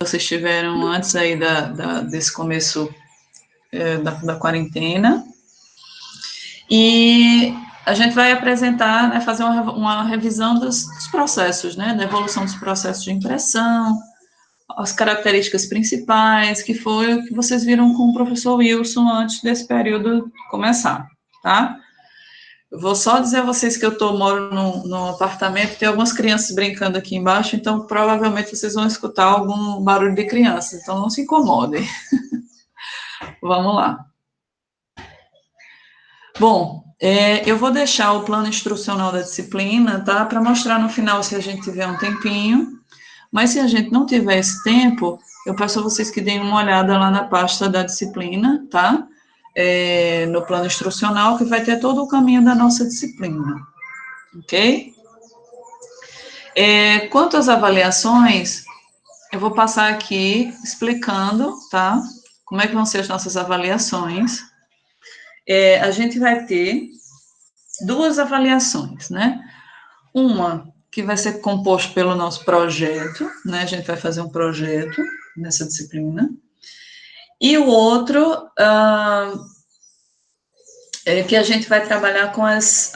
vocês tiveram antes aí desse começo da quarentena. E a gente vai apresentar, né, fazer uma revisão dos processos, né, da evolução dos processos de impressão, as características principais, que foi o que vocês viram com o professor Wilson antes desse período começar, tá? Eu vou só dizer a vocês que moro num apartamento, tem algumas crianças brincando aqui embaixo, então provavelmente vocês vão escutar algum barulho de crianças, então não se incomodem. Vamos lá. Bom, eu vou deixar o plano instrucional da disciplina, tá? Para mostrar no final se a gente tiver um tempinho, mas se a gente não tiver esse tempo, eu peço a vocês que deem uma olhada lá na pasta da disciplina, tá? No plano instrucional, que vai ter todo o caminho da nossa disciplina, ok? Quanto às avaliações, eu vou passar aqui explicando, tá? Como é que vão ser as nossas avaliações. A gente vai ter 2 avaliações, né? Uma que vai ser composto pelo nosso projeto, né? A gente vai fazer um projeto nessa disciplina. E o outro que a gente vai trabalhar com as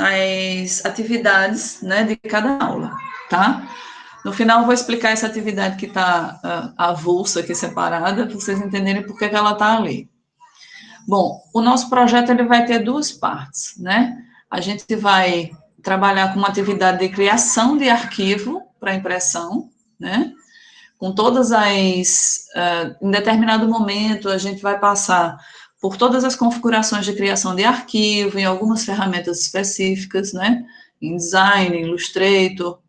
atividades, né, de cada aula, tá? No final, eu vou explicar essa atividade que está avulsa aqui separada, para vocês entenderem por que ela está ali. Bom, o nosso projeto ele vai ter 2 partes, né? A gente vai trabalhar com uma atividade de criação de arquivo para impressão, né? Com todas em determinado momento, a gente vai passar por todas as configurações de criação de arquivo, em algumas ferramentas específicas, né? Em Design, Illustrator,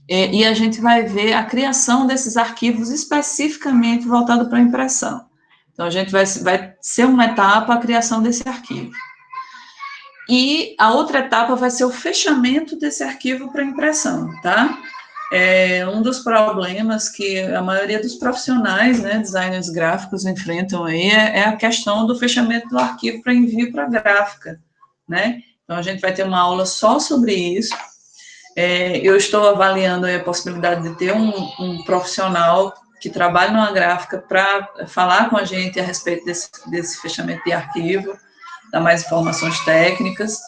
e a gente vai ver a criação desses arquivos especificamente voltado para a impressão. Então, a gente vai ser uma etapa a criação desse arquivo. E a outra etapa vai ser o fechamento desse arquivo para impressão, tá? Um dos problemas que a maioria dos profissionais, né, designers gráficos enfrentam aí é a questão do fechamento do arquivo para envio para a gráfica, né? Então, a gente vai ter uma aula só sobre isso. Eu estou avaliando a possibilidade de ter um profissional que trabalhe numa gráfica para falar com a gente a respeito desse fechamento de arquivo, dar mais informações técnicas,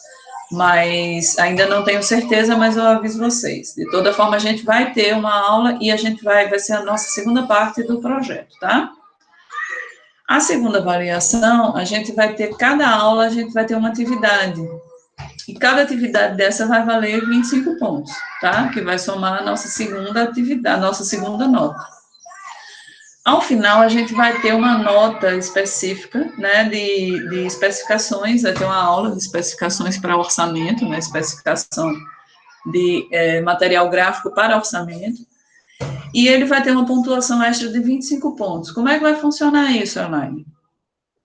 mas ainda não tenho certeza, mas eu aviso vocês. De toda forma, a gente vai ter uma aula e vai ser a nossa segunda parte do projeto, tá? A segunda avaliação, cada aula a gente vai ter uma atividade. E cada atividade dessa vai valer 25 pontos, tá? Que vai somar a nossa segunda atividade, a nossa segunda nota. Ao final, a gente vai ter uma nota específica, né, de especificações, vai ter uma aula de especificações para orçamento, né, especificação de material gráfico para orçamento, e ele vai ter uma pontuação extra de 25 pontos. Como é que vai funcionar isso, Elaine?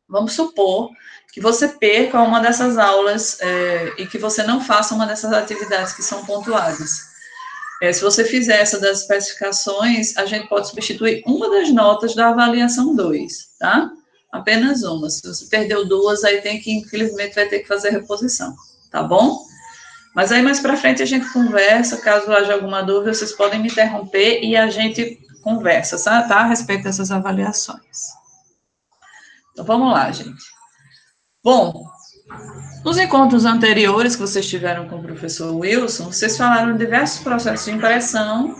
Vamos supor que você perca uma dessas aulas e que você não faça uma dessas atividades que são pontuadas. Se você fizer essa das especificações, a gente pode substituir uma das notas da avaliação 2, tá? Apenas uma. Se você perdeu 2, aí infelizmente, vai ter que fazer reposição, tá bom? Mas aí, mais para frente, a gente conversa, caso haja alguma dúvida, vocês podem me interromper e a gente conversa, tá? A respeito dessas avaliações. Então, vamos lá, gente. Bom, nos encontros anteriores que vocês tiveram com o professor Wilson, vocês falaram de diversos processos de impressão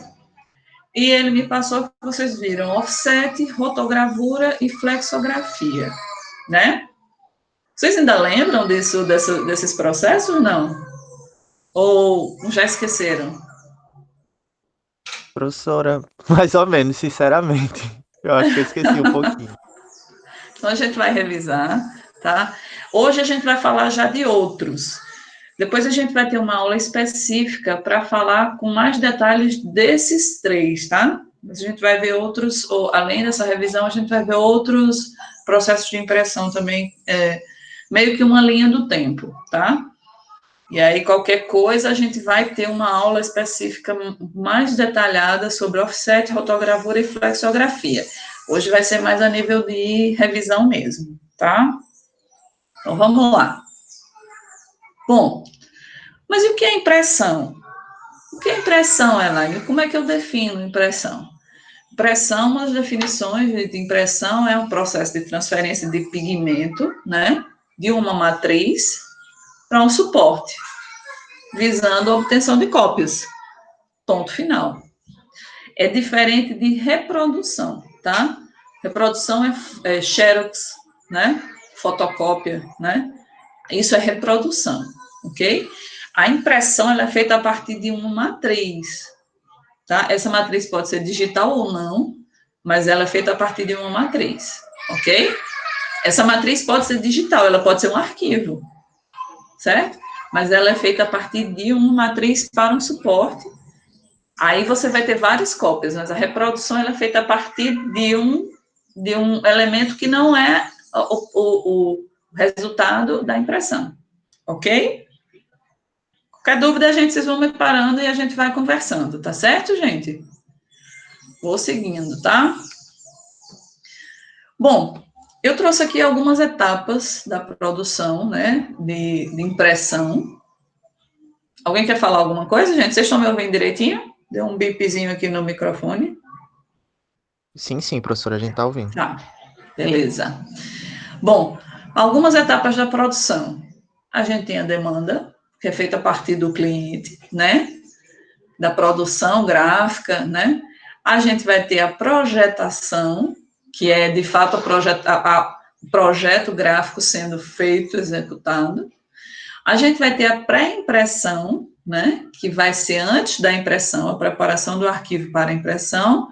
e ele me passou que vocês viram offset, rotogravura e flexografia, né? Vocês ainda lembram desses processos, não? Ou já esqueceram? Professora, mais ou menos, sinceramente. Eu acho que eu esqueci um pouquinho. Então, a gente vai revisar, tá? Hoje a gente vai falar já de outros. Depois a gente vai ter uma aula específica para falar com mais detalhes desses 3, tá? A gente vai ver outros, além dessa revisão, a gente vai ver outros processos de impressão também, meio que uma linha do tempo, tá? E aí, qualquer coisa, a gente vai ter uma aula específica mais detalhada sobre offset, rotogravura e flexografia. Hoje vai ser mais a nível de revisão mesmo, tá? Então, vamos lá. Bom, mas e o que é impressão? O que é impressão, Elaine? Como é que eu defino impressão? Impressão, umas definições de impressão é um processo de transferência de pigmento, né, de uma matriz para um suporte, visando a obtenção de cópias. Ponto final. É diferente de reprodução, tá? Reprodução é xerox, né? Fotocópia, né? Isso é reprodução, ok? A impressão ela é feita a partir de uma matriz, tá? Essa matriz pode ser digital ou não, mas ela é feita a partir de uma matriz, ok? Essa matriz pode ser digital, ela pode ser um arquivo, certo? Mas ela é feita a partir de uma matriz para um suporte. Aí você vai ter várias cópias, mas a reprodução ela é feita a partir de um elemento que não é o resultado da impressão, ok? Qualquer dúvida, vocês vão me parando e a gente vai conversando, tá certo, gente? Vou seguindo, tá? Bom, eu trouxe aqui algumas etapas da produção, né, de impressão. Alguém quer falar alguma coisa, gente? Vocês estão me ouvindo direitinho? Deu um bipzinho aqui no microfone. Sim, professora, a gente tá ouvindo. Tá, beleza. Bom, algumas etapas da produção. A gente tem a demanda, que é feita a partir do cliente, né? Da produção gráfica, né? A gente vai ter a projetação, que é, de fato, o projeto gráfico sendo feito, executado. A gente vai ter a pré-impressão, né? Que vai ser antes da impressão, a preparação do arquivo para a impressão.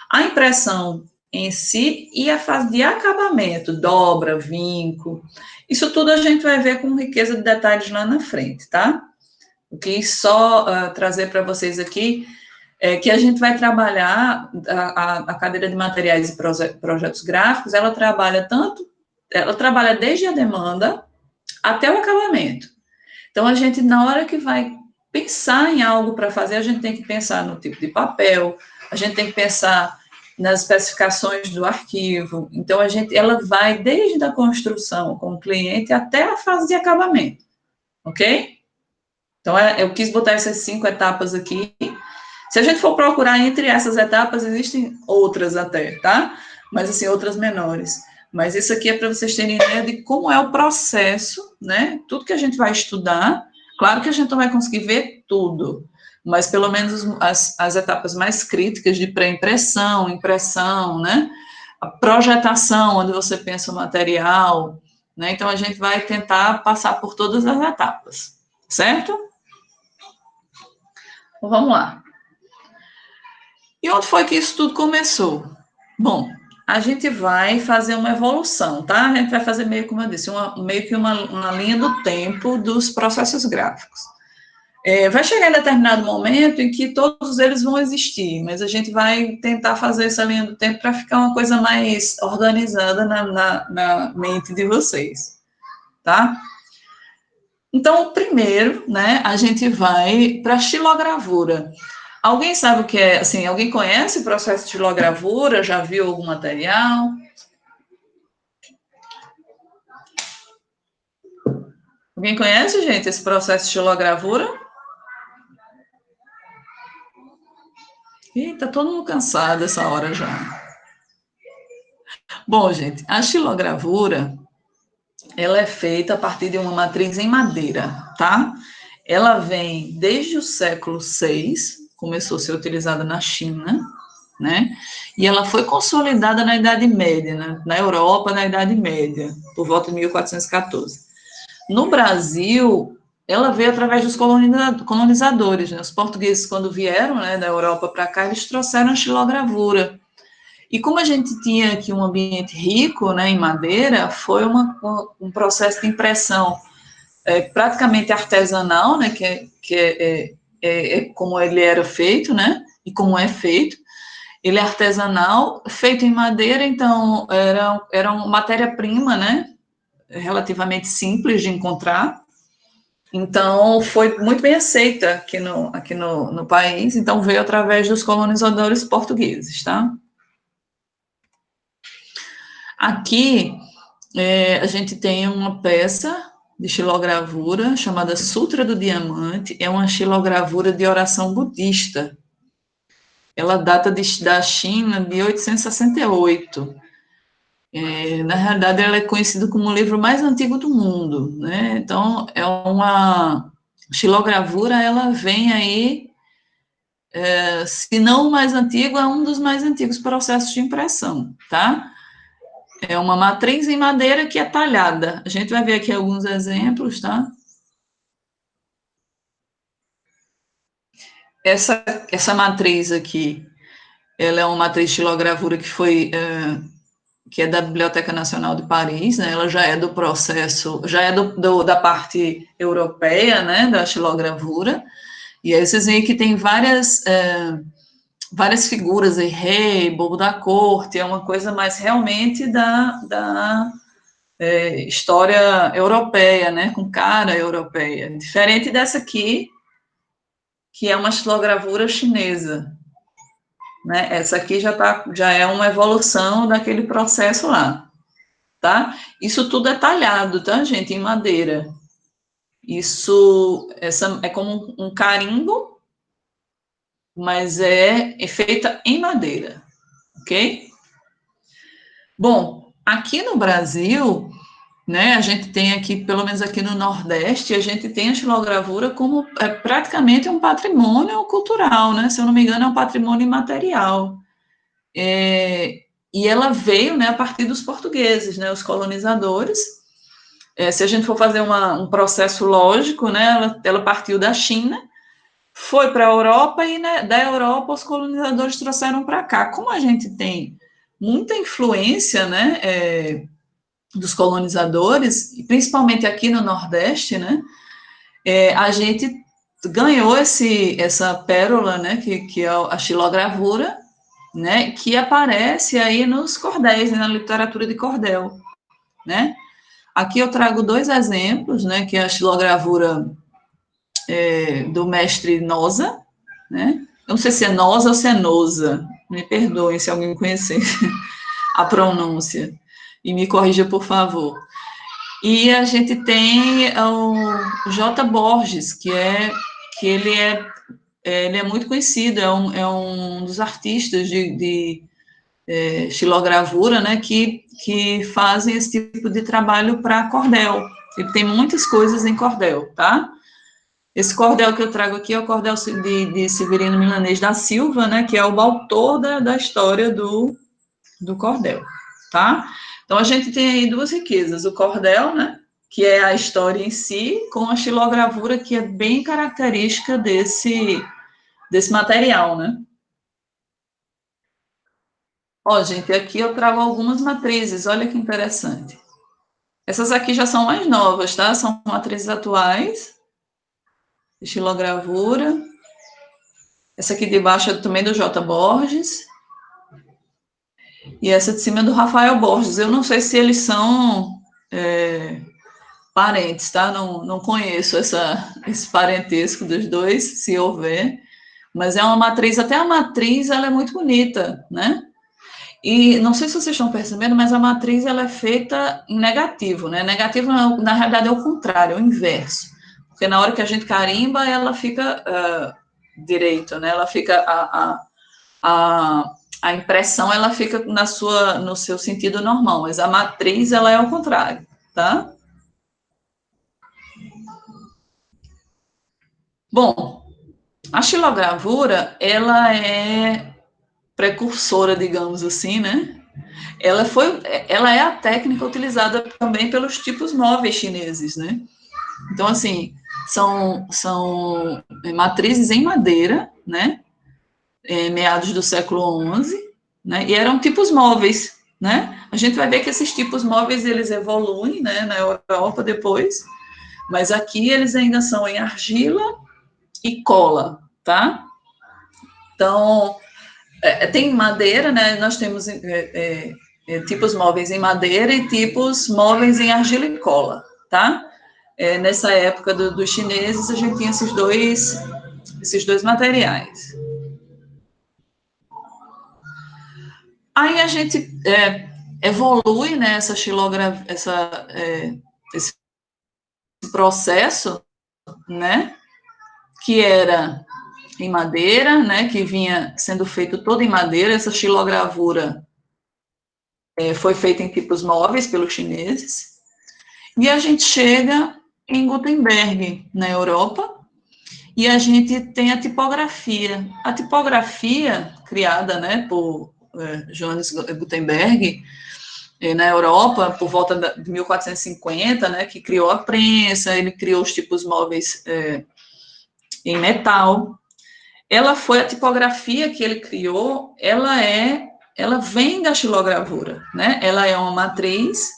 A impressão em si e a fase de acabamento, dobra, vinco. Isso tudo a gente vai ver com riqueza de detalhes lá na frente, tá? O que só trazer para vocês aqui é que a gente vai trabalhar a cadeira de materiais e projetos gráficos, ela trabalha desde a demanda até o acabamento. Então, a gente, na hora que vai pensar em algo para fazer, a gente tem que pensar no tipo de papel, a gente tem que pensar nas especificações do arquivo. Então, ela vai desde a construção com o cliente até a fase de acabamento, ok? Então, eu quis botar essas 5 etapas aqui. Se a gente for procurar entre essas etapas, existem outras até, tá? Mas, assim, outras menores. Mas isso aqui é para vocês terem ideia de como é o processo, né? Tudo que a gente vai estudar, claro que a gente não vai conseguir ver tudo, mas pelo menos as etapas mais críticas de pré-impressão, impressão, né? A projetação, onde você pensa o material, né? Então, a gente vai tentar passar por todas as etapas, certo? Então, vamos lá. E onde foi que isso tudo começou? Bom, a gente vai fazer uma evolução, tá? A gente vai fazer meio, como eu disse, meio que uma linha do tempo dos processos gráficos. Vai chegar em determinado momento em que todos eles vão existir, mas a gente vai tentar fazer essa linha do tempo para ficar uma coisa mais organizada na mente de vocês, tá? Então, primeiro, né, a gente vai para a xilogravura. Alguém sabe o que é, assim, alguém conhece o processo de xilogravura? Já viu algum material? Alguém conhece, gente, esse processo de xilogravura? Ih, tá todo mundo cansado essa hora já. Bom, gente, a xilogravura, ela é feita a partir de uma matriz em madeira, tá? Ela vem desde o século VI, começou a ser utilizada na China, né? E ela foi consolidada na Idade Média, né? Na Europa, na Idade Média, por volta de 1414. No Brasil, ela veio através dos colonizadores, né? Os portugueses, quando vieram, né, da Europa para cá, eles trouxeram a xilogravura. E como a gente tinha aqui um ambiente rico, né, em madeira, foi um processo de impressão praticamente artesanal, né, é como ele era feito, né, e como é feito. Ele é artesanal, feito em madeira, então era uma matéria-prima, né, relativamente simples de encontrar. Então, foi muito bem aceita aqui no país, então veio através dos colonizadores portugueses, tá? Aqui, a gente tem uma peça de xilogravura chamada Sutra do Diamante, é uma xilogravura de oração budista. ela data da China de 868. Na realidade, ela é conhecida como o livro mais antigo do mundo, né? Então, é uma xilogravura, ela vem aí, se não o mais antigo, é um dos mais antigos processos de impressão, tá? É uma matriz em madeira que é talhada. A gente vai ver aqui alguns exemplos, tá? Essa matriz aqui, ela é uma matriz de xilogravura que é da Biblioteca Nacional de Paris, né? Ela já é do processo, já é da parte europeia, né? Da xilogravura. E aí vocês veem que tem várias figuras aí, rei, bobo da corte, é uma coisa mais realmente da história europeia, né? Com cara europeia. Diferente dessa aqui, que é uma xilogravura chinesa, né? Essa aqui já é uma evolução daquele processo lá, tá? Isso tudo é talhado, tá, gente, em madeira. Essa é como um carimbo, mas é feita em madeira, ok? Bom, aqui no Brasil, né, a gente tem aqui, pelo menos aqui no Nordeste, a gente tem a xilogravura como praticamente um patrimônio cultural, né? Se eu não me engano, é um patrimônio imaterial. E ela veio, né, a partir dos portugueses, né, os colonizadores. Se a gente for fazer um processo lógico, né, ela partiu da China, foi para a Europa e, né, da Europa os colonizadores trouxeram para cá. Como a gente tem muita influência, né, dos colonizadores, principalmente aqui no Nordeste, né, a gente ganhou essa pérola, né, que é a xilogravura, né, que aparece aí nos cordéis, na literatura de cordel, né. Aqui eu trago dois exemplos, né, que é a xilogravura do mestre Noza, né. Eu não sei se é Noza ou se é Noza, me perdoem se alguém conhecer a pronúncia, e me corrija, por favor. E a gente tem o J. Borges, que ele é muito conhecido, é um dos artistas de xilogravura, né, que fazem esse tipo de trabalho para cordel. Ele tem muitas coisas em cordel, tá? Esse cordel que eu trago aqui é o cordel de Severino Milanês da Silva, né, que é o autor da história do cordel, tá? Então, a gente tem aí duas riquezas, o cordel, né, que é a história em si, com a xilogravura, que é bem característica desse material, né? Ó, gente, aqui eu trago algumas matrizes, olha que interessante. Essas aqui já são mais novas, tá? São matrizes atuais, de xilogravura. Essa aqui de baixo é também do J. Borges. E essa de cima é do Rafael Borges. Eu não sei se eles são parentes, tá? Não conheço esse parentesco dos dois, se houver. Mas é uma matriz, até a matriz ela é muito bonita, né? E não sei se vocês estão percebendo, mas a matriz ela é feita em negativo, né? Negativo, na realidade, é o contrário, é o inverso. Porque na hora que a gente carimba, ela fica direito, né? Ela fica a impressão ela fica no seu sentido normal, mas a matriz ela é ao contrário, tá? Bom, a xilogravura ela é precursora, digamos assim, né? Ela é a técnica utilizada também pelos tipos móveis chineses, né? Então, assim, são matrizes em madeira, né? Meados do século XI, né? E eram tipos móveis, né? A gente vai ver que esses tipos móveis, eles evoluem, né? Na Europa depois, mas aqui eles ainda são em argila e cola, tá? Então, tem madeira, né? Nós temos tipos móveis em madeira e tipos móveis em argila e cola, tá? Nessa época dos chineses, a gente tinha esses dois materiais. Aí a gente evolui, né, esse processo, né, que era em madeira, né, que vinha sendo feito todo em madeira. Essa xilogravura foi feita em tipos móveis pelos chineses. E a gente chega em Gutenberg, na Europa, e a gente tem a tipografia. A tipografia, criada, né, por Johannes Gutenberg, na Europa, por volta de 1450, né, que criou a prensa, ele criou os tipos móveis em metal. Ela foi a tipografia que ele criou, ela vem da xilogravura, né? Ela é uma matriz,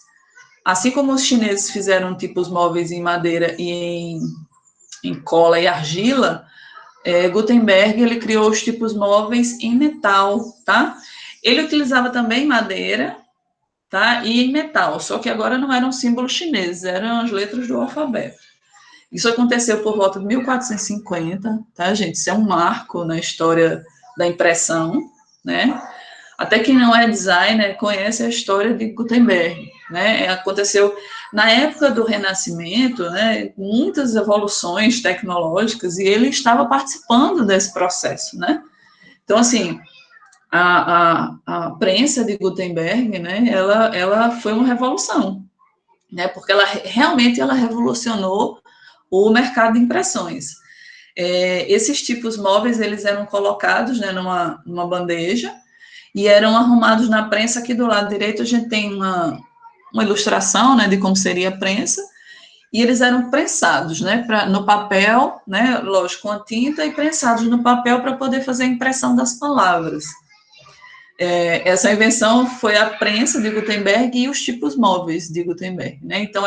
assim como os chineses fizeram tipos móveis em madeira e em cola e argila, Gutenberg ele criou os tipos móveis em metal, tá? Ele utilizava também madeira, tá? E em metal, só que agora não eram símbolos chineses, eram as letras do alfabeto. Isso aconteceu por volta de 1450, tá, gente? Isso é um marco na história da impressão, né? Até quem não é designer conhece a história de Gutenberg, né? Aconteceu na época do Renascimento, né? Muitas evoluções tecnológicas e ele estava participando desse processo, né? Então, assim, a prensa de Gutenberg, né? Ela foi uma revolução, né? Porque ela realmente ela revolucionou o mercado de impressões. Esses tipos móveis, eles eram colocados, né, numa bandeja e eram arrumados na prensa. Aqui do lado direito a gente tem uma ilustração, né, de como seria a prensa, e eles eram prensados, né, no papel, né, lógico, com a tinta, e prensados no papel para poder fazer a impressão das palavras. Essa invenção foi a prensa de Gutenberg e os tipos móveis de Gutenberg, né, então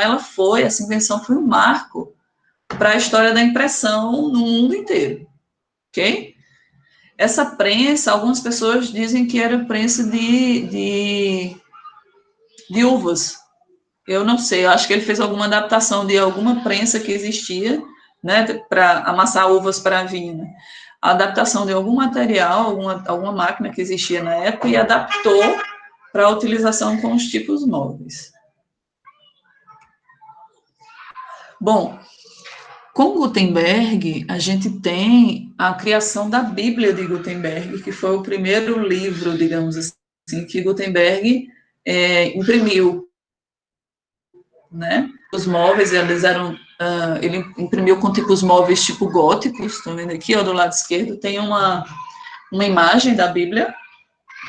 essa invenção foi um marco para a história da impressão no mundo inteiro, ok? Essa prensa, algumas pessoas dizem que era prensa de uvas. Eu não sei, eu acho que ele fez alguma adaptação de alguma prensa que existia, né, para amassar uvas para vinho. Né? A adaptação de algum material, alguma máquina que existia na época e adaptou para a utilização com os tipos móveis. Bom, com Gutenberg, a gente tem a criação da Bíblia de Gutenberg, que foi o primeiro livro, digamos assim, que Gutenberg imprimiu, né? Os móveis, ele imprimiu com tipos móveis tipo góticos, estão vendo aqui, ó, do lado esquerdo, tem uma imagem da Bíblia,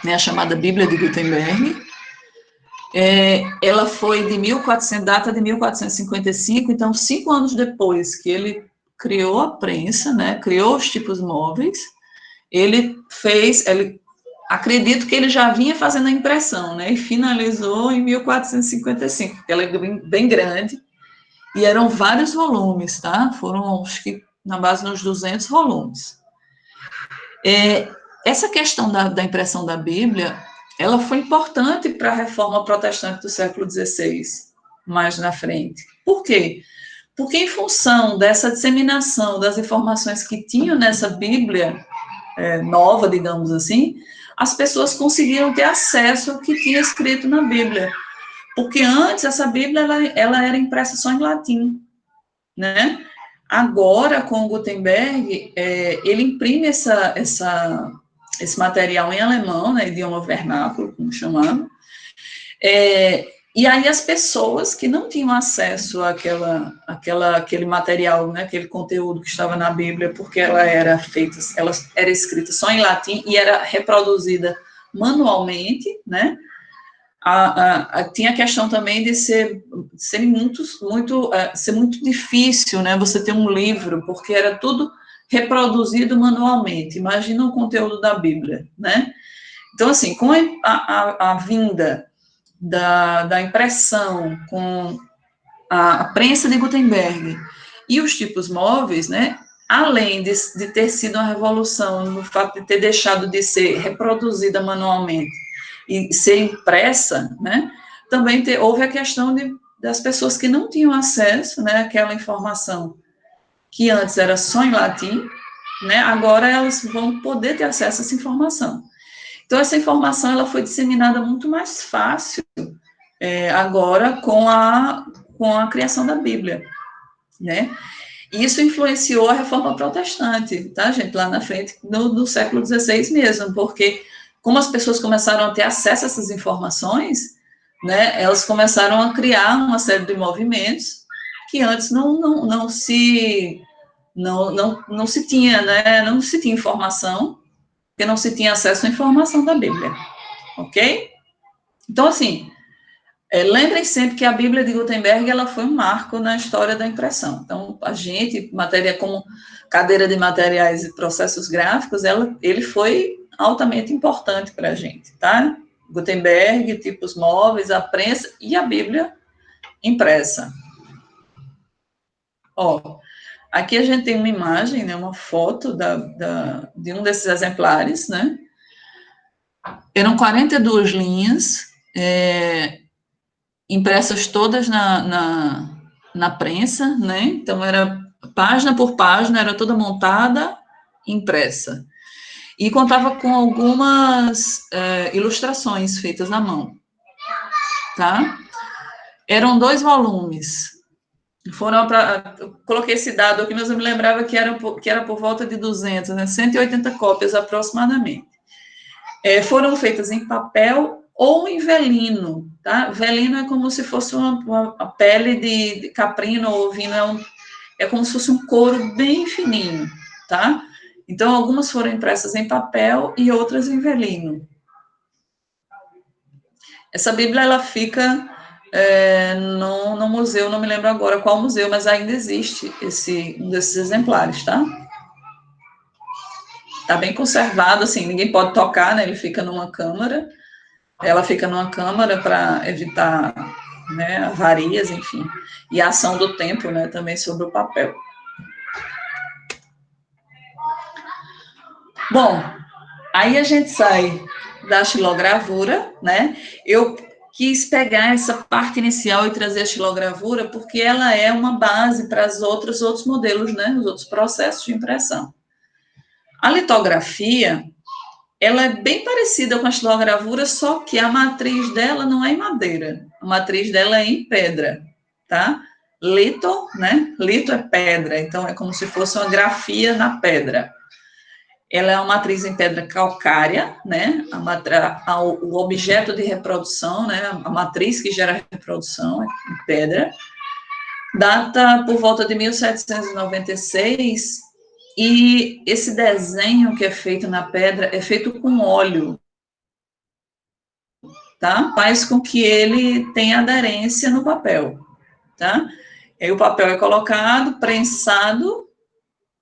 né, a chamada Bíblia de Gutenberg. Ela foi de 1400, data de 1455, então 5 anos depois que ele criou a prensa, né, criou os tipos móveis, acredito que ele já vinha fazendo a impressão, né, e finalizou em 1455, porque ela é bem grande, e eram vários volumes, tá, foram, acho que, na base dos 200 volumes. Essa questão da impressão da Bíblia, ela foi importante para a reforma protestante do século XVI, mais na frente. Por quê? Porque em função dessa disseminação das informações que tinham nessa Bíblia nova, digamos assim, as pessoas conseguiram ter acesso ao que tinha escrito na Bíblia. Porque antes essa Bíblia ela era impressa só em latim, né? Agora, com o Gutenberg, ele imprime esse material em alemão, né, idioma vernáculo, como chamava, e aí as pessoas que não tinham acesso àquele material, né, aquele conteúdo que estava na Bíblia, porque ela era escrita só em latim e era reproduzida manualmente, né, tinha a questão também de ser muito difícil, né, você ter um livro, porque era tudo reproduzido manualmente. Imagina o conteúdo da Bíblia, né? Então, assim, com a vinda da impressão, com a prensa de Gutenberg e os tipos móveis, né, além de ter sido uma revolução no fato de ter deixado de ser reproduzida manualmente e ser impressa, né, também houve a questão das pessoas que não tinham acesso, né, àquela informação que antes era só em latim, né, agora elas vão poder ter acesso a essa informação. Então, essa informação ela foi disseminada muito mais fácil agora com a criação da Bíblia, né? Isso influenciou a reforma protestante, tá, gente? Lá na frente, no século XVI mesmo, porque como as pessoas começaram a ter acesso a essas informações, né, elas começaram a criar uma série de movimentos que antes não se tinha, né, não se tinha informação, porque não se tinha acesso à informação da Bíblia, ok? Então, assim, lembrem sempre que a Bíblia de Gutenberg, ela foi um marco na história da impressão. Então, a gente, matéria como cadeira de materiais e processos gráficos, ele foi altamente importante para a gente, tá? Gutenberg, tipos móveis, a prensa e a Bíblia impressa. Ó, aqui a gente tem uma imagem, né, uma foto de um desses exemplares, né? Eram 42 linhas, impressas todas na prensa, né? Então, era página por página, era toda montada, impressa. E contava com algumas ilustrações feitas à mão, tá? Eram 2 volumes. Coloquei esse dado aqui, mas eu me lembrava que era por volta de 200, né? 180 cópias aproximadamente. Foram feitas em papel ou em velino, tá? Velino é como se fosse uma pele de caprino ou ovino, é como se fosse um couro bem fininho, tá? Então, algumas foram impressas em papel e outras em velino. Essa Bíblia, ela fica no museu, não me lembro agora qual museu, mas ainda existe um desses exemplares, tá? Tá bem conservado, assim, ninguém pode tocar, né? Ele fica numa câmara, ela fica numa câmara para evitar, né, avarias, enfim, e a ação do tempo, né, também sobre o papel. Bom, aí a gente sai da xilogravura, né? Eu quis pegar essa parte inicial e trazer a xilogravura porque ela é uma base para os outros modelos, né? Os outros processos de impressão. A litografia, ela é bem parecida com a xilogravura, só que a matriz dela não é em madeira. A matriz dela é em pedra, tá? Lito, né? Lito é pedra, então é como se fosse uma grafia na pedra. Ela é uma matriz em pedra calcária, né? O objeto de reprodução, né? A matriz que gera reprodução é em pedra. Data por volta de 1796, e esse desenho que é feito na pedra é feito com óleo, tá? Faz com que ele tenha aderência no papel, tá? Aí o papel é colocado, prensado,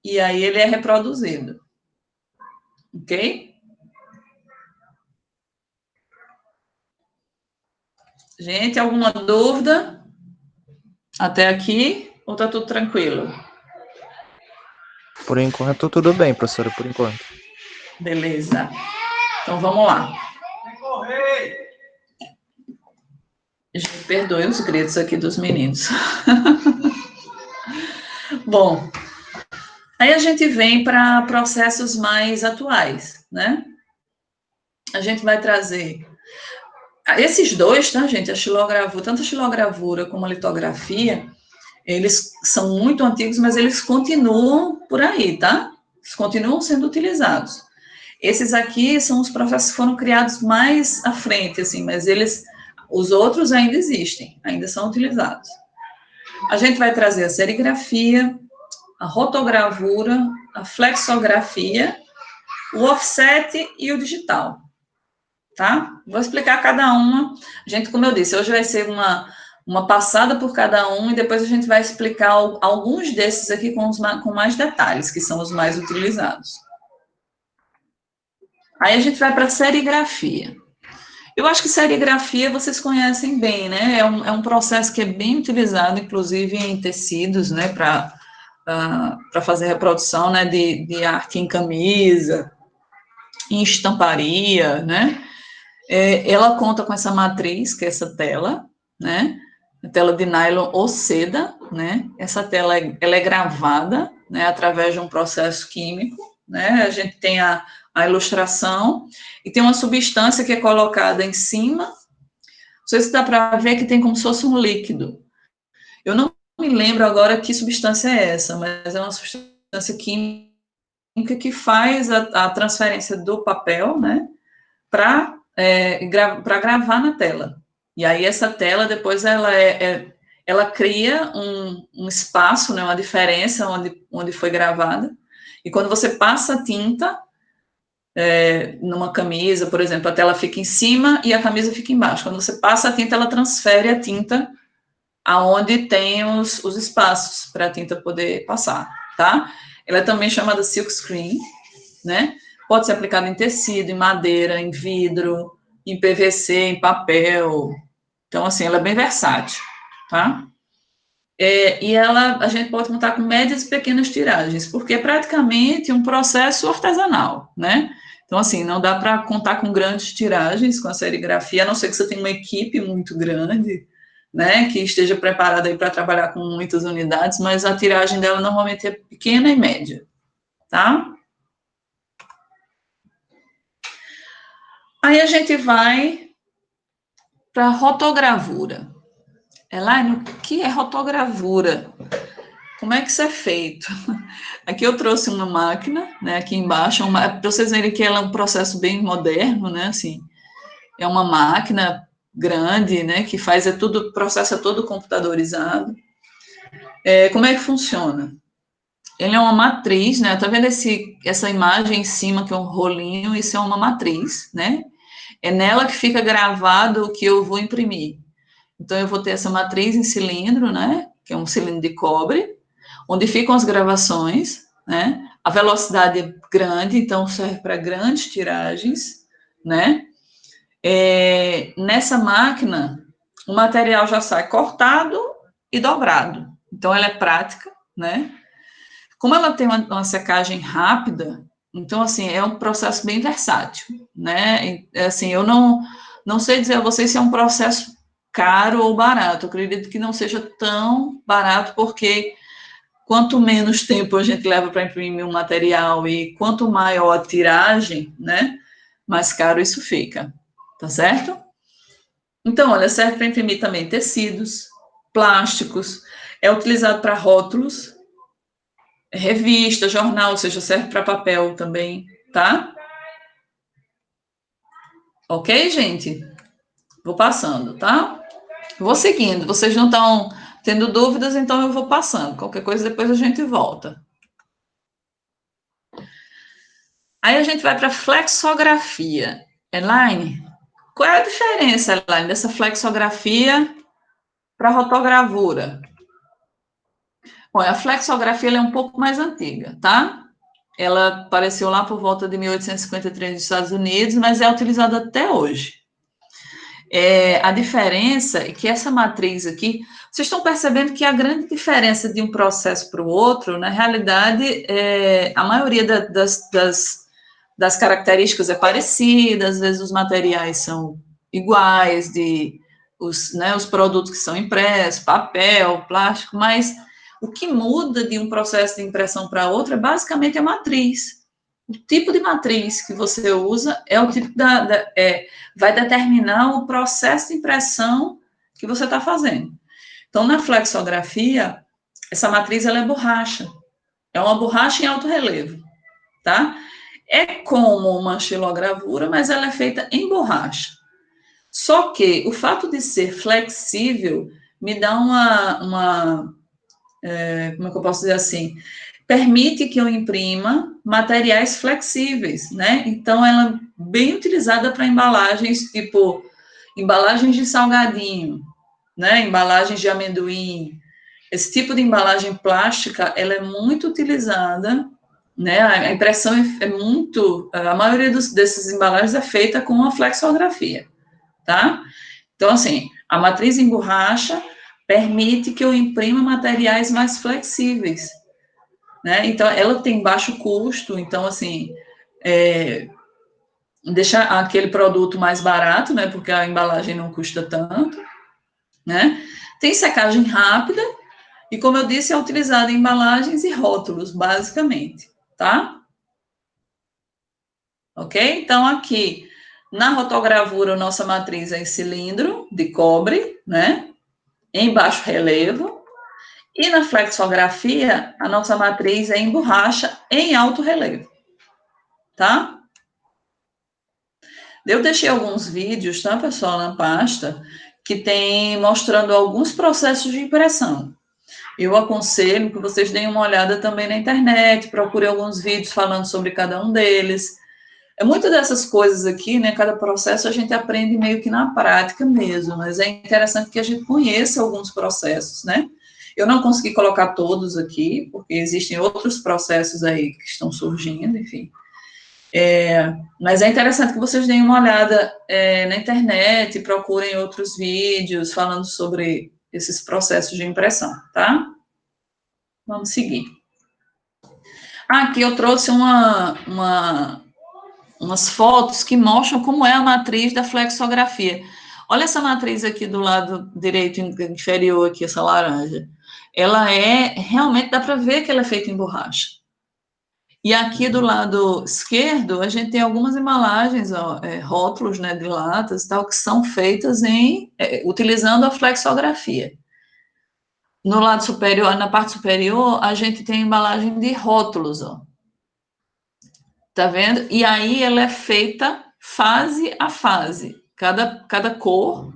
e aí ele é reproduzido. Ok? Gente, alguma dúvida? Até aqui? Ou tá tudo tranquilo? Por enquanto, tudo bem, professora, por enquanto. Beleza. Então, vamos lá. Gente, perdoe os gritos aqui dos meninos. Bom, aí a gente vem para processos mais atuais, né? A gente vai trazer esses dois, tá, gente? A xilogravura, tanto a xilogravura como a litografia, eles são muito antigos, mas eles continuam por aí, tá? Eles continuam sendo utilizados. Esses aqui são os processos que foram criados mais à frente, assim, mas os outros ainda existem, ainda são utilizados. A gente vai trazer a serigrafia, a rotogravura, a flexografia, o offset e o digital, tá? Vou explicar cada uma. A gente, como eu disse, hoje vai ser uma passada por cada um e depois a gente vai explicar alguns desses aqui com mais detalhes, que são os mais utilizados. Aí a gente vai para a serigrafia. Eu acho que serigrafia vocês conhecem bem, né? É um processo que é bem utilizado, inclusive em tecidos, né? Para fazer reprodução, né? De arte em camisa, em estamparia, né? Ela conta com essa matriz, que é essa tela, né? Tela de nylon ou seda, né? Essa tela ela é gravada, né? Através de um processo químico, né? A gente tem a ilustração e tem uma substância que é colocada em cima. Não sei se dá para ver que tem como se fosse um líquido. Eu não me lembro agora que substância é essa, mas é uma substância química que faz a transferência do papel, né, para gravar na tela. E aí essa tela, depois, ela cria um espaço, né, uma diferença onde foi gravada, e quando você passa a tinta numa camisa, por exemplo, a tela fica em cima e a camisa fica embaixo. Quando você passa a tinta, ela transfere a tinta aonde tem os espaços para a tinta poder passar, tá? Ela é também chamada silk screen, né? Pode ser aplicada em tecido, em madeira, em vidro, em PVC, em papel. Então, assim, ela é bem versátil, tá? E a gente pode contar com médias e pequenas tiragens, porque é praticamente um processo artesanal, né? Então, assim, não dá para contar com grandes tiragens com a serigrafia, a não ser que você tenha uma equipe muito grande, né, que esteja preparada aí para trabalhar com muitas unidades, mas a tiragem dela normalmente é pequena e média, tá? Aí a gente vai para rotogravura. Elaine, o que é rotogravura? Como é que isso é feito? Aqui eu trouxe uma máquina, né, aqui embaixo, para vocês verem que ela é um processo bem moderno, né, assim, é uma máquina grande, né, que faz tudo, o processo é todo computadorizado. Como é que funciona? Ele é uma matriz, né, tá vendo essa imagem em cima, que é um rolinho, isso é uma matriz, né, é nela que fica gravado o que eu vou imprimir. Então, eu vou ter essa matriz em cilindro, né, que é um cilindro de cobre, onde ficam as gravações, né, a velocidade é grande, então serve para grandes tiragens, né, nessa máquina, o material já sai cortado e dobrado, então ela é prática, né, como ela tem uma secagem rápida, então, assim, é um processo bem versátil, né? Assim, eu não sei dizer a vocês se é um processo caro ou barato. Eu acredito que não seja tão barato, porque quanto menos tempo a gente leva para imprimir um material e quanto maior a tiragem, né, mais caro isso fica, tá certo? Então, olha, serve para imprimir também tecidos, plásticos, é utilizado para rótulos, revista, jornal, ou seja, serve para papel também, tá? Ok, gente? Vou passando, tá? Vou seguindo. Vocês não estão tendo dúvidas, então eu vou passando. Qualquer coisa, depois a gente volta. Aí a gente vai para flexografia. Elaine, qual é a diferença, Elaine, dessa flexografia para rotogravura? Bom, a flexografia é um pouco mais antiga, tá? Ela apareceu lá por volta de 1853 nos Estados Unidos, mas é utilizada até hoje. A diferença é que essa matriz aqui, vocês estão percebendo que a grande diferença de um processo para o outro, na realidade, a maioria das características é parecida, às vezes os materiais são iguais, os produtos que são impressos, papel, plástico, mas o que muda de um processo de impressão para outro é basicamente a matriz. O tipo de matriz que você usa é o tipo vai determinar o processo de impressão que você está fazendo. Então, na flexografia, essa matriz ela é borracha. É uma borracha em alto relevo, tá? É como uma xilogravura, mas ela é feita em borracha. Só que o fato de ser flexível me dá como é que eu posso dizer assim? Permite que eu imprima materiais flexíveis, né? Então, ela é bem utilizada para embalagens, tipo, embalagens de salgadinho, né? Embalagens de amendoim. Esse tipo de embalagem plástica, ela é muito utilizada, né? A impressão é muito... A maioria desses embalagens é feita com a flexografia, tá? Então, assim, a matriz em borracha permite que eu imprima materiais mais flexíveis, né? Então, ela tem baixo custo, então, assim, deixa aquele produto mais barato, né? Porque a embalagem não custa tanto, né? Tem secagem rápida e, como eu disse, é utilizada em embalagens e rótulos, basicamente, tá? Ok? Então, aqui, na rotogravura, nossa matriz é em cilindro de cobre, né? Em baixo relevo. E na flexografia, a nossa matriz é em borracha em alto relevo, tá? Eu deixei alguns vídeos, tá, pessoal, na pasta, que tem mostrando alguns processos de impressão. Eu aconselho que vocês deem uma olhada também na internet, procurem alguns vídeos falando sobre cada um deles. É muito dessas coisas aqui, né? Cada processo a gente aprende meio que na prática mesmo, mas é interessante que a gente conheça alguns processos, né? Eu não consegui colocar todos aqui, porque existem outros processos aí que estão surgindo, enfim. Mas é interessante que vocês deem uma olhada na internet, procurem outros vídeos falando sobre esses processos de impressão, tá? Vamos seguir. Aqui eu trouxe umas fotos que mostram como é a matriz da flexografia. Olha essa matriz aqui do lado direito inferior, aqui, essa laranja. Ela realmente dá para ver que ela é feita em borracha. E aqui do lado esquerdo, a gente tem algumas embalagens, ó, rótulos, né, de latas, tal, que são feitas utilizando a flexografia. No lado superior, na parte superior, a gente tem a embalagem de rótulos, ó. Tá vendo? E aí ela é feita fase a fase. Cada cor,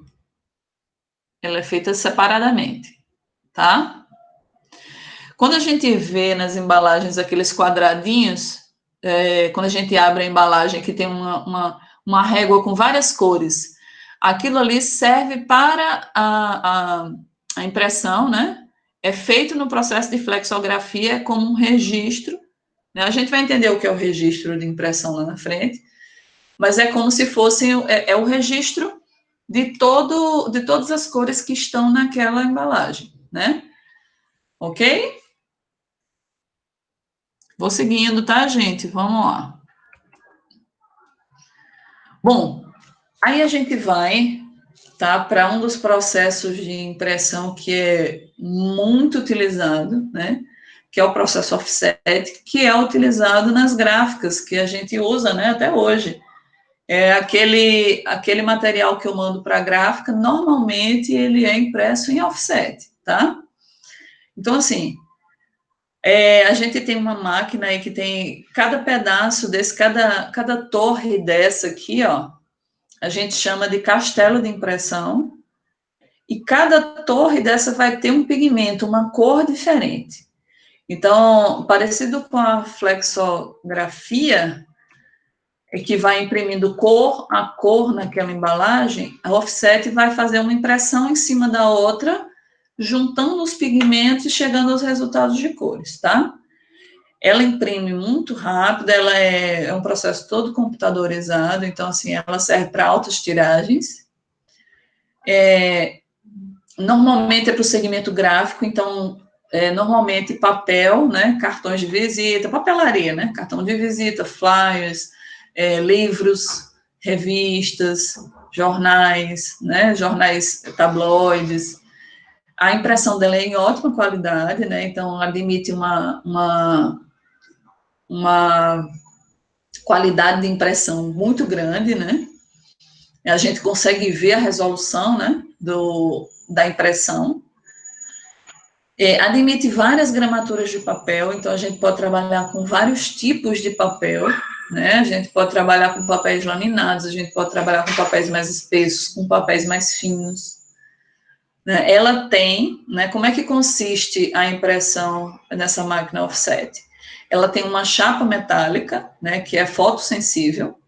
ela é feita separadamente, tá? Quando a gente vê nas embalagens aqueles quadradinhos, quando a gente abre a embalagem que tem uma régua com várias cores, aquilo ali serve para a impressão, né? É feito no processo de flexografia como um registro, né? A gente vai entender o que é o registro de impressão lá na frente, mas é como se fosse o registro de todas as cores que estão naquela embalagem, né? Ok? Vou seguindo, tá, gente? Vamos lá. Bom, aí a gente vai, tá, para um dos processos de impressão que é muito utilizado, né? Que é o processo offset, que é utilizado nas gráficas que a gente usa, né, até hoje. É aquele material que eu mando para a gráfica, normalmente ele é impresso em offset, tá? Então, assim, a gente tem uma máquina aí que tem cada pedaço desse, cada torre dessa aqui, ó, a gente chama de castelo de impressão, e cada torre dessa vai ter um pigmento, uma cor diferente. Então, parecido com a flexografia, que vai imprimindo cor a cor naquela embalagem, a offset vai fazer uma impressão em cima da outra, juntando os pigmentos e chegando aos resultados de cores, tá? Ela imprime muito rápido, ela é um processo todo computadorizado, então, assim, ela serve para altas tiragens. Normalmente é para o segmento gráfico, então, normalmente papel, né, cartões de visita, papelaria, né, cartão de visita, flyers, livros, revistas, jornais, né, jornais tabloides. A impressão dela é em ótima qualidade, né, então admite uma qualidade de impressão muito grande, né, a gente consegue ver a resolução, né, da impressão. Admite várias gramaturas de papel, então a gente pode trabalhar com vários tipos de papel, né? A gente pode trabalhar com papéis laminados, a gente pode trabalhar com papéis mais espessos, com papéis mais finos. Né? Ela tem, né? Como é que consiste a impressão nessa máquina offset? Ela tem uma chapa metálica, né? Que é fotossensível,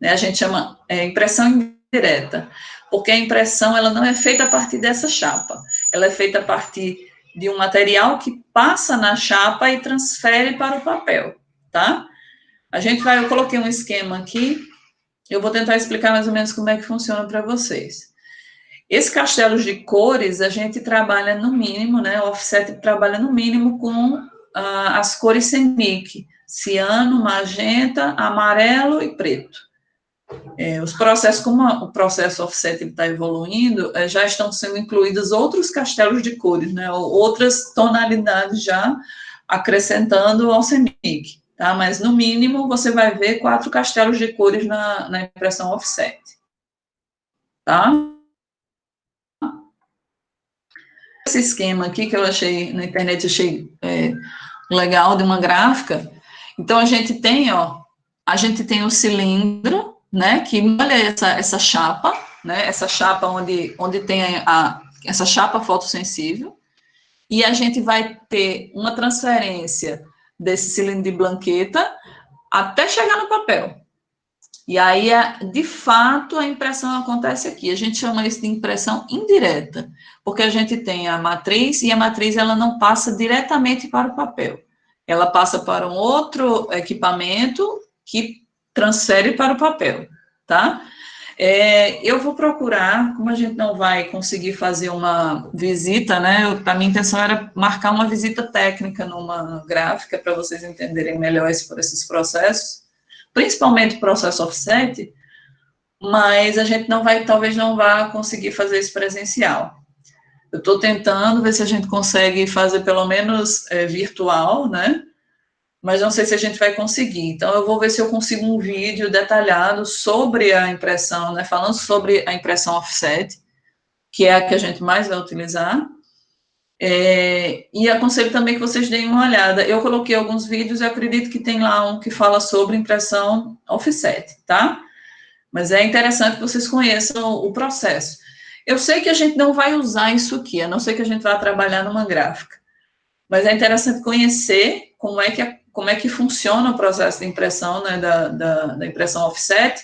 né? A gente chama impressão indireta, porque a impressão ela não é feita a partir dessa chapa, ela é feita a partir de um material que passa na chapa e transfere para o papel, tá? Eu coloquei um esquema aqui, eu vou tentar explicar mais ou menos como é que funciona para vocês. Esse castelo de cores, a gente trabalha no mínimo, né? O offset trabalha no mínimo com as cores CMYK, ciano, magenta, amarelo e preto. Os processos, como o processo offset está evoluindo, já estão sendo incluídos outros castelos de cores, né, outras tonalidades já acrescentando ao CMYK, tá? Mas, no mínimo, você vai ver 4 castelos de cores na impressão offset, tá? esse esquema aqui que eu achei na internet, achei legal, de uma gráfica. Então, a gente tem o cilindro, né, que olha essa chapa, né, essa chapa onde tem essa chapa fotossensível, e a gente vai ter uma transferência desse cilindro de blanqueta até chegar no papel. E aí, de fato, a impressão acontece aqui. A gente chama isso de impressão indireta, porque a gente tem a matriz, e a matriz ela não passa diretamente para o papel. Ela passa para um outro equipamento que transfere para o papel, tá? Eu vou procurar, como a gente não vai conseguir fazer uma visita, né? A minha intenção era marcar uma visita técnica numa gráfica para vocês entenderem melhor esses processos, principalmente o processo offset, mas a gente talvez não vá conseguir fazer isso presencial. Eu estou tentando ver se a gente consegue fazer pelo menos virtual, né? Mas não sei se a gente vai conseguir. Então, eu vou ver se eu consigo um vídeo detalhado sobre a impressão, né? Falando sobre a impressão offset, que é a que a gente mais vai utilizar. E aconselho também que vocês deem uma olhada. Eu coloquei alguns vídeos e acredito que tem lá um que fala sobre impressão offset, tá? Mas é interessante que vocês conheçam o processo. Eu sei que a gente não vai usar isso aqui, a não ser que a gente vá trabalhar numa gráfica. Mas é interessante conhecer como é que funciona o processo de impressão, né, da impressão offset,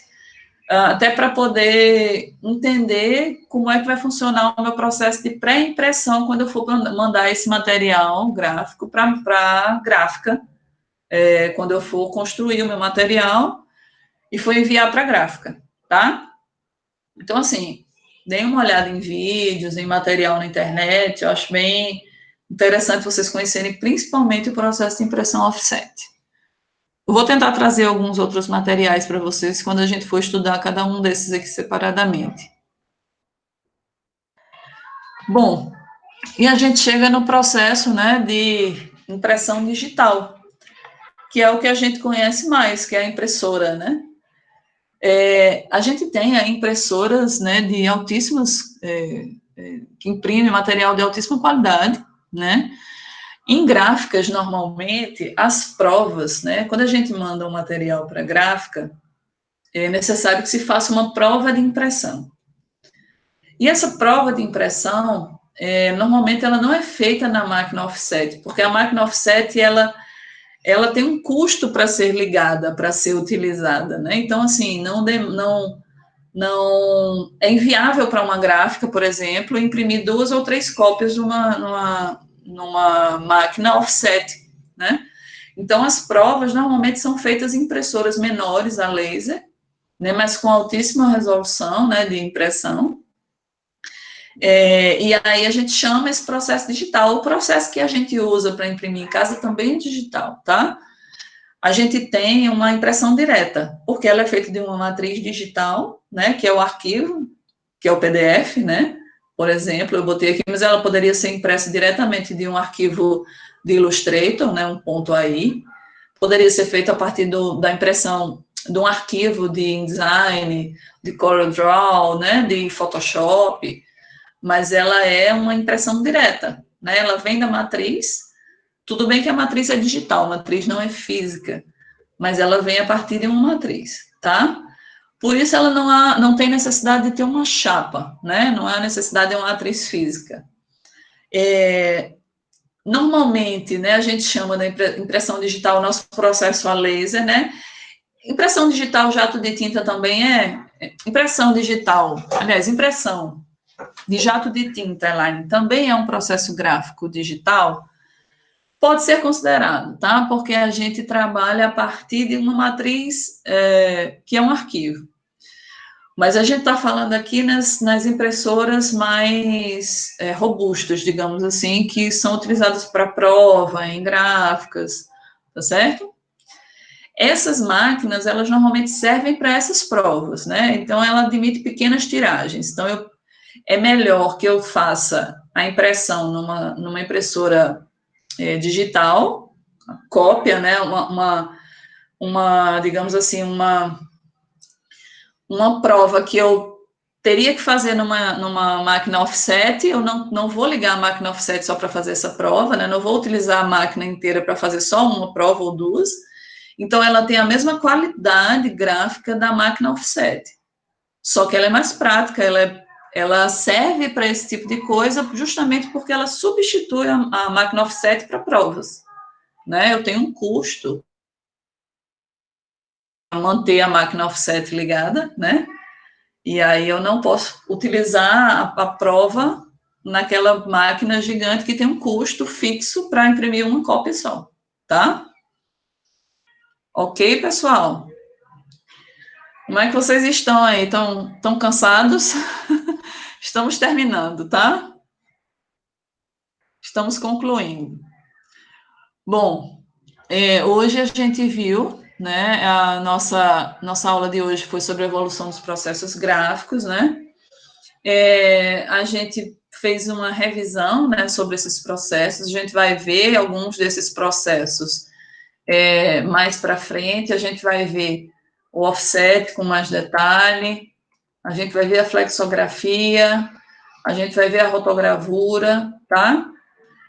até para poder entender como é que vai funcionar o meu processo de pré-impressão quando eu for mandar esse material gráfico para a gráfica, quando eu for construir o meu material e for enviar para a gráfica, tá? Então, assim, deem uma olhada em vídeos, em material na internet, eu acho bem interessante vocês conhecerem principalmente o processo de impressão offset. Eu vou tentar trazer alguns outros materiais para vocês quando a gente for estudar cada um desses aqui separadamente. Bom, e a gente chega no processo, né, de impressão digital, que é o que a gente conhece mais, que é a impressora, né? A gente tem impressoras, né, de altíssimas, que imprimem material de altíssima qualidade, né? Em gráficas, normalmente, as provas, né, quando a gente manda um material para gráfica, é necessário que se faça uma prova de impressão. E essa prova de impressão, normalmente, ela não é feita na máquina offset, porque a máquina offset, ela tem um custo para ser ligada, para ser utilizada, né? Então, assim, não é inviável para uma gráfica, por exemplo, imprimir 2 ou 3 cópias numa máquina offset, né? Então, as provas normalmente são feitas em impressoras menores a laser, né, mas com altíssima resolução, né, de impressão. E aí a gente chama esse processo digital. O processo que a gente usa para imprimir em casa também é digital, tá? A gente tem uma impressão direta, porque ela é feita de uma matriz digital, né, que é o arquivo, que é o PDF, né? Por exemplo, eu botei aqui, mas ela poderia ser impressa diretamente de um arquivo de Illustrator, né, um .ai. Poderia ser feita a partir da impressão de um arquivo de InDesign, de CorelDRAW, né, de Photoshop, mas ela é uma impressão direta, né? Ela vem da matriz. Tudo bem que a matriz é digital, a matriz não é física, mas ela vem a partir de uma matriz, tá? Por isso ela não tem necessidade de ter uma chapa, né? Não há necessidade de uma matriz física. Normalmente, né, a gente chama da impressão digital o nosso processo a laser, né? Impressão digital jato de tinta também impressão digital, aliás, impressão de jato de tinta, Elaine, também é um processo gráfico digital. Pode ser considerado, tá? Porque a gente trabalha a partir de uma matriz que é um arquivo. Mas a gente está falando aqui nas impressoras mais robustas, digamos assim, que são utilizadas para prova, em gráficas, tá certo? Essas máquinas, elas normalmente servem para essas provas, né? Então, ela admite pequenas tiragens. Então, é melhor que eu faça a impressão numa impressora digital, cópia, né? Digamos assim, uma prova que eu teria que fazer numa máquina offset, eu não vou ligar a máquina offset só para fazer essa prova, né? Não vou utilizar a máquina inteira para fazer só uma prova ou duas. Então, ela tem a mesma qualidade gráfica da máquina offset, só que ela é mais prática, ela serve para esse tipo de coisa justamente porque ela substitui a máquina offset para provas, né? Eu tenho um custo para manter a máquina offset ligada, né? E aí eu não posso utilizar a prova naquela máquina gigante que tem um custo fixo para imprimir uma cópia só, tá? Ok, pessoal? Como é que vocês estão aí? Estão cansados? Estamos terminando, tá? Estamos concluindo. Bom, hoje a gente viu, né, a nossa aula de hoje foi sobre a evolução dos processos gráficos, né? A gente fez uma revisão, né, sobre esses processos, a gente vai ver alguns desses processos mais para frente, a gente vai ver o offset com mais detalhe, a gente vai ver a flexografia, a gente vai ver a rotogravura, tá?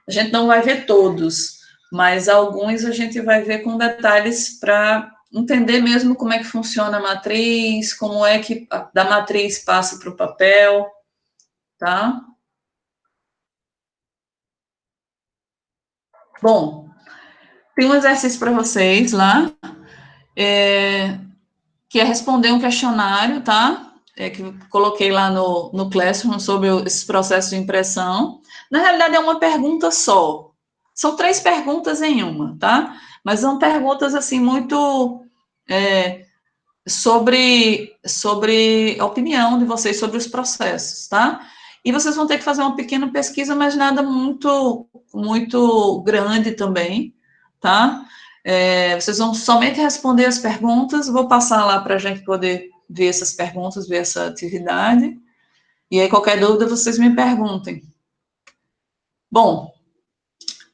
A gente não vai ver todos, mas alguns a gente vai ver com detalhes para entender mesmo como é que funciona a matriz, como é que da matriz passa para o papel, tá? Bom, tem um exercício para vocês lá, que é responder um questionário, tá? Que eu coloquei lá no Classroom sobre esses processos de impressão. Na realidade, é uma pergunta só. São 3 perguntas em uma, tá? Mas são perguntas, assim, muito sobre a opinião de vocês sobre os processos, tá? E vocês vão ter que fazer uma pequena pesquisa, mas nada muito, muito grande também, tá? Vocês vão somente responder as perguntas, vou passar lá para a gente poder ver essas perguntas, ver essa atividade, e aí qualquer dúvida vocês me perguntem. Bom,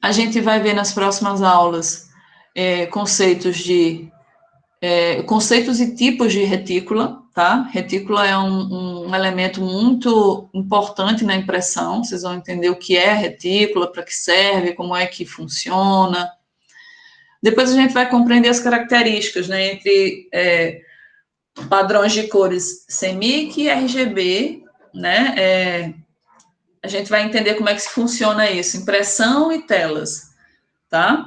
a gente vai ver nas próximas aulas conceitos e tipos de retícula, tá? Retícula é um elemento muito importante na impressão, vocês vão entender o que é retícula, para que serve, como é que funciona. Depois a gente vai compreender as características, né, entre padrões de cores CMYK e RGB, né, a gente vai entender como é que funciona isso, impressão e telas, tá?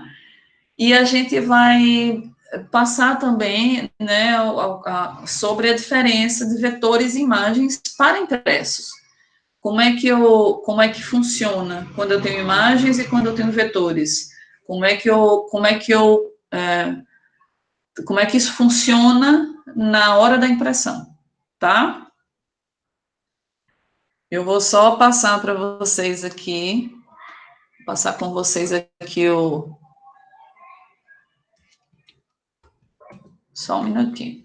E a gente vai passar também, né, sobre a diferença de vetores e imagens para impressos. Como é que funciona quando eu tenho imagens e quando eu tenho vetores? Como é que isso funciona na hora da impressão, tá? Eu vou só passar para vocês aqui, passar com vocês aqui só um minutinho.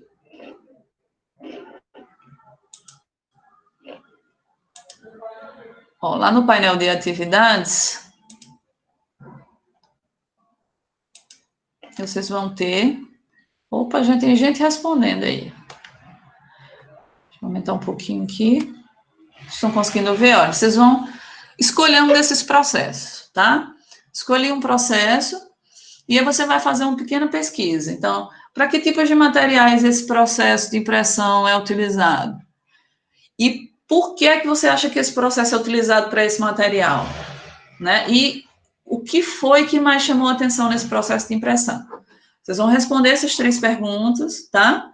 Ó, lá no painel de atividades, vocês vão ter... Opa, já tem gente respondendo aí. Deixa eu aumentar um pouquinho aqui. Estão conseguindo ver? Olha, vocês vão escolher um desses processos, tá? Escolhi um processo e aí você vai fazer uma pequena pesquisa. Então, para que tipos de materiais esse processo de impressão é utilizado? E por que é que você acha que esse processo é utilizado para esse material? Né? E o que foi que mais chamou a atenção nesse processo de impressão? Vocês vão responder essas 3 perguntas, tá?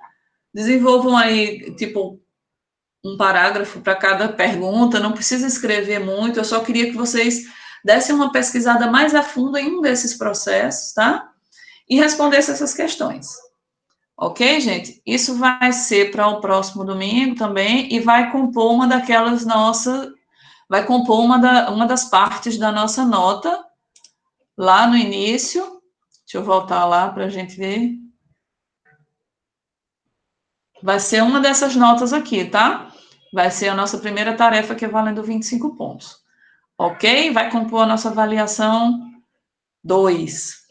Desenvolvam aí, tipo, um parágrafo para cada pergunta, não precisa escrever muito, eu só queria que vocês dessem uma pesquisada mais a fundo em um desses processos, tá? E respondessem essas questões. Ok, gente? Isso vai ser para o próximo domingo também e vai compor uma daquelas nossas... Vai compor uma das partes da nossa nota lá no início. Deixa eu voltar lá para a gente ver. Vai ser uma dessas notas aqui, tá? Vai ser a nossa primeira tarefa, que é valendo 25 pontos. Ok? Vai compor a nossa avaliação 2.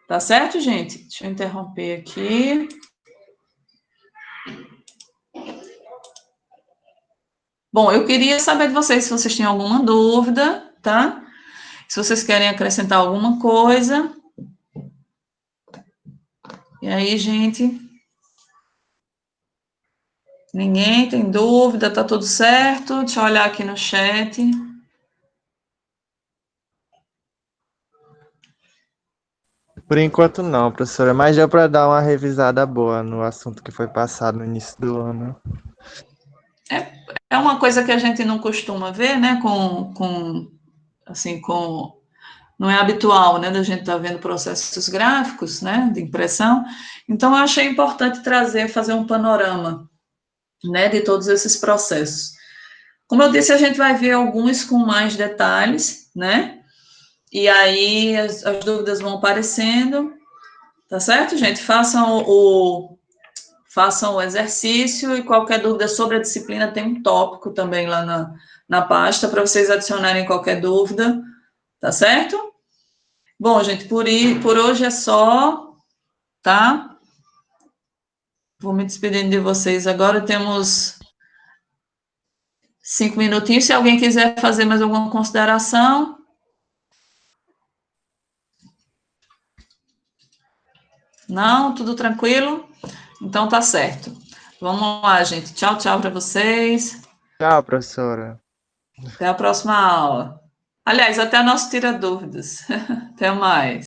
Tá certo, gente? Deixa eu interromper aqui. Bom, eu queria saber de vocês se vocês têm alguma dúvida, tá? Se vocês querem acrescentar alguma coisa. E aí, gente? Ninguém tem dúvida? Tá tudo certo? Deixa eu olhar aqui no chat. Por enquanto não, professora, mas deu para dar uma revisada boa no assunto que foi passado no início do ano. É uma coisa que a gente não costuma ver, né? Assim, não é habitual, né? Da gente estar vendo processos gráficos, né? De impressão. Então, eu achei importante fazer um panorama, né? De todos esses processos. Como eu disse, a gente vai ver alguns com mais detalhes, né? E aí as dúvidas vão aparecendo, tá certo, gente? Façam o exercício e qualquer dúvida sobre a disciplina tem um tópico também lá na pasta para vocês adicionarem qualquer dúvida, tá certo? Bom, gente, por hoje é só, tá? Vou me despedindo de vocês agora. Temos 5 minutinhos. Se alguém quiser fazer mais alguma consideração. Não, tudo tranquilo? Então tá certo. Vamos lá, gente. Tchau, tchau para vocês. Tchau, professora. Até a próxima aula. Aliás, até nosso tira dúvidas. Até mais.